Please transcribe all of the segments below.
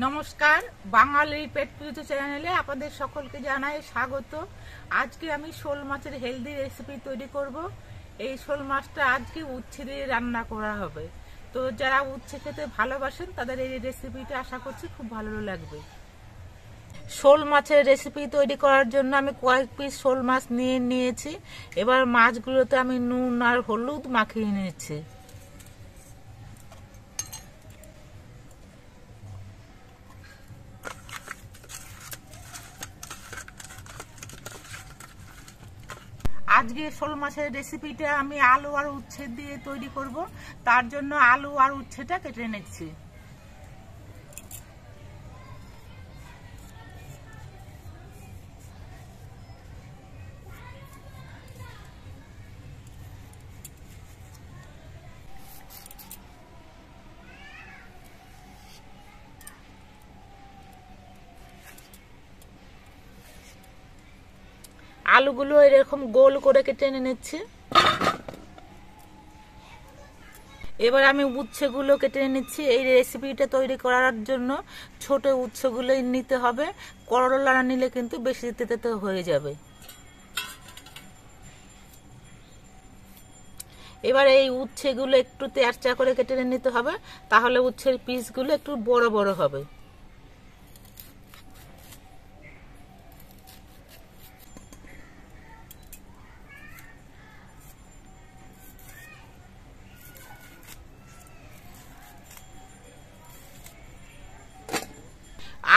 নমস্কার, বাঙালির পেট পুজো চ্যানেলে আপনাদের সকলকে জানাই স্বাগত। আজকে আমি শোল মাছের হেলদি রেসিপি তৈরি করব। এই শোল মাছটা আজকে উচ্ছে দিয়ে রান্না করা হবে। তো যারা উচ্ছে খেতে ভালোবাসেন তাদের এই রেসিপিটা আশা করছি খুব ভালো লাগবে। শোল মাছের রেসিপি তৈরি করার জন্য আমি কয়েক পিস শোল মাছ নিয়েছি। এবার মাছগুলোতে আমি নুন আর হলুদ মাখিয়ে নিয়েছি। আজকে শোল মাছের রেসিপিটা আমি আলু আর উচ্ছে দিয়ে তৈরি করব। তার জন্য আলু আর উচ্ছেটা কেটে নিচ্ছি। আলুগুলো এরকম গোল করে কেটে নিচ্ছি। এবার আমি উচ্ছেগুলো কেটে নিচ্ছি। এই রেসিপিটা তৈরি করার জন্য ছোট উচ্ছেগুলোই নিতে হবে, করলা না নিলে কিন্তু বেশি তেতো হয়ে যাবে। এবার এই উচ্ছেগুলো একটু তেরচা করে কেটে নিতে হবে, তাহলে উচ্ছের পিসগুলো একটু বড় বড় হবে।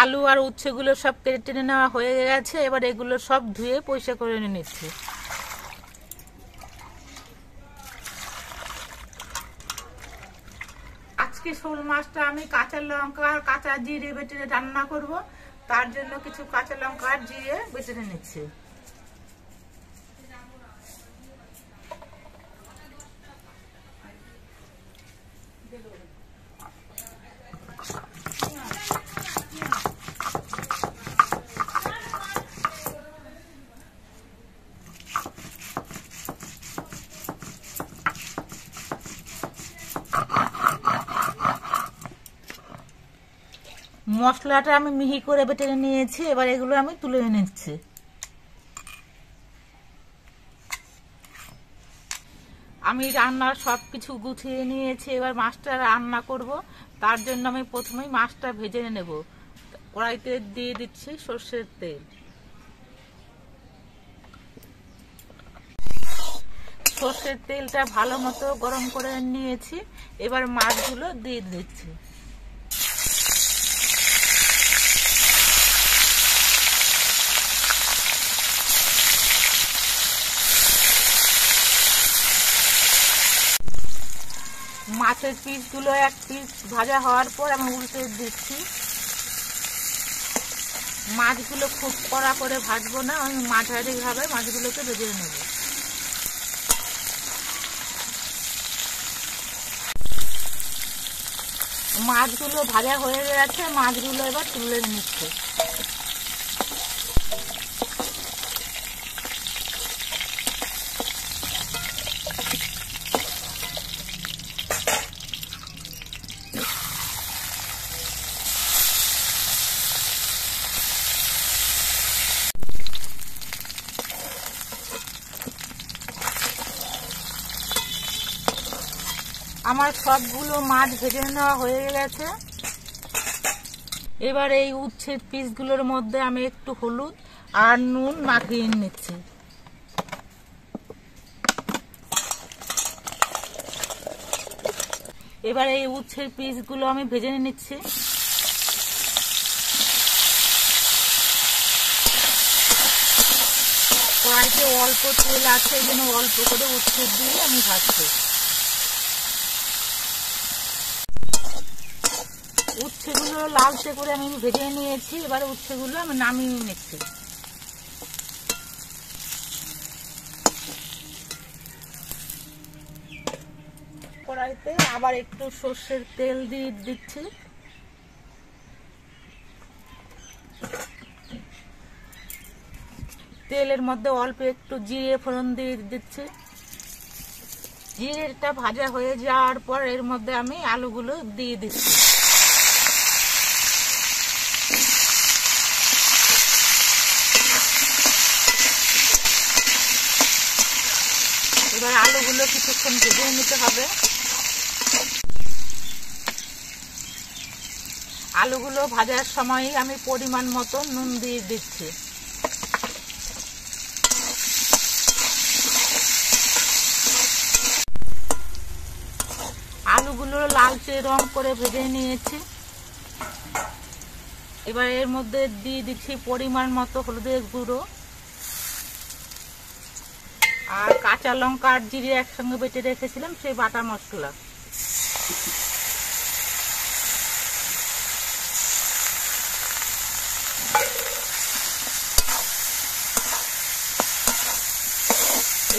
আলু আর উচ্ছেগুলো সব কেটে নেওয়া হয়ে গেছে। এবার এগুলো সব ধুয়ে পরিষ্কার করে নিচ্ছি। আজকে শোল মাছটা আমি কাঁচা লঙ্কা আর কাঁচা জিরে বেটে রান্না করব। তার জন্য কিছু কাঁচা লঙ্কা আর জিরে বেটে নিচ্ছি। মশলাটা আমি মিহি করে বেটে নিয়েছি। এবার এগুলো আমি তুলে নিচ্ছি। আমি রান্নার সবকিছু গুছিয়ে নিয়েছি। এবার মাছটা রান্না করব। তার জন্য আমি প্রথমেই মাছটা ভেজে নেব। কড়াইতে দিয়ে দিচ্ছি সর্ষের তেল। সর্ষের তেলটা ভালো মতো গরম করে নিয়েছি। এবার মাছগুলো দিয়ে দিচ্ছি। মাছের পিসগুলো এক পিস ভাজা হওয়ার পর আমি উল্টে দিচ্ছি। মাছগুলো খুব কড়া করে ভাজবো না, আমি মাঝারি ভাবে মাছগুলোকে ভেজে নেব। মাছগুলো ভাজা হয়ে গেছে, মাছগুলো এবার তুলে নিচ্ছে। আমার সবগুলো মাছ ভেজে নেওয়া হয়ে গেছে। এবার এই উচ্ছের পিসগুলোর মধ্যে আমি একটু হলুদ আর নুন মাখিয়ে নিচ্ছি। এবার এই উচ্ছের পিসগুলো আমি ভেজে নিচ্ছি। কড়াইতে অল্প তেল আছে, এই জন্য অল্প করে উচ্ছে দিয়ে আমি ভাজছি। উচ্ছেগুলো লালচে করে আমি ভেজে নিয়েছি। এবার উচ্ছেগুলো আমি নামিয়ে নিচ্ছি। কড়াইতে আবার একটু সর্ষের তেল দিয়ে দিচ্ছি। তেলের মধ্যে অল্প একটু জিরে ফোড়ন দিয়ে দিচ্ছি। জিরেটা ভাজা হয়ে যাওয়ার পর এর মধ্যে আমি আলুগুলো দিয়ে দিচ্ছি। আলুগুলো কিছুক্ষণ ভেজে নিতে হবে। আলুগুলো ভাজার সময় আমি পরিমাণ মতো নুন দিয়ে দিচ্ছি। আলুগুলো লালচে রং করে ভেজে নিয়েছি। এবার এর মধ্যে দিয়ে দিচ্ছি পরিমাণ মতো হলুদের গুঁড়ো আর কাঁচা লঙ্কা আর জিরে একসঙ্গে বেটে রেখেছিলাম সেই বাটা মশলা।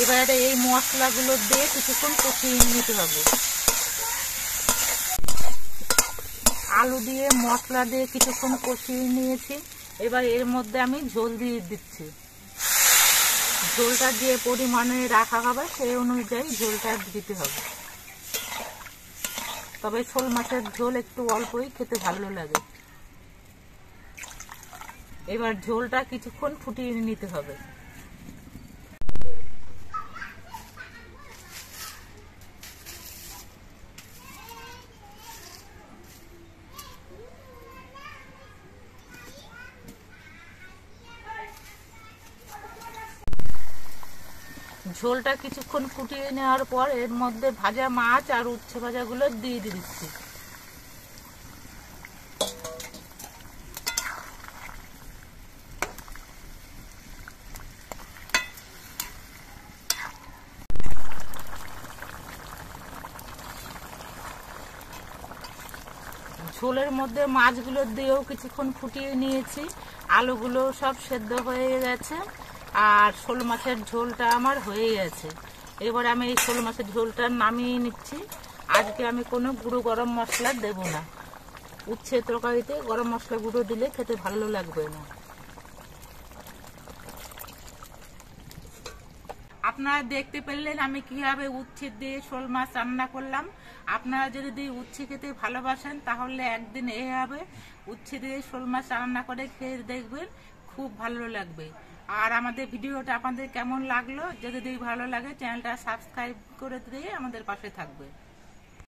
এবারে এই মশলাগুলো দিয়ে কিছুক্ষণ কষিয়ে নিতে হবে। আলু দিয়ে মশলা দিয়ে কিছুক্ষণ কষিয়ে নিয়েছি। এবার এর মধ্যে আমি ঝোল দিয়ে দিচ্ছি। ঝোলটা যে পরিমাণে রাখা হবে সেই অনুযায়ী ঝোলটা দিতে হবে। তবে শোল মাছের ঝোল একটু অল্পই খেতে ভালো লাগে। এবার ঝোলটা কিছুক্ষণ ফুটিয়ে নিতে হবে। ঝোলটা কিছুক্ষণ ফুটিয়ে নেওয়ার পর এর মধ্যে ভাজা মাছ আর উচ্ছে ভাজাগুলো দিয়ে দিচ্ছি। ঝোলের মধ্যে মাছগুলো দিয়েও কিছুক্ষণ ফুটিয়ে নিয়েছি। আলুগুলো সব সেদ্ধ হয়ে গেছে আর শোল মাছের ঝোলটা আমার হয়ে গেছে। এবার আমি এই শোল মাছের ঝোলটা নামিয়ে নিচ্ছি। আজকে আমি কোনো গুঁড়ো গরম মশলা দেব না। উচ্ছে তরকারিতে গরম মশলা গুঁড়ো দিলে খেতে ভালো লাগবে না। আপনারা দেখতে পেলেন আমি কিভাবে উচ্ছে দিয়ে শোল মাছ রান্না করলাম। আপনারা যদি উচ্ছে খেতে ভালোবাসেন তাহলে একদিন এভাবে উচ্ছে দিয়ে শোল মাছ রান্না করে খেয়ে দেখবেন, খুব ভালো লাগবে। আর আমাদের ভিডিওটা আপনাদের কেমন লাগলো, যদি ভালো লাগে চ্যানেলটা সাবস্ক্রাইব করে দিয়ে আমাদের পাশে থাকবে।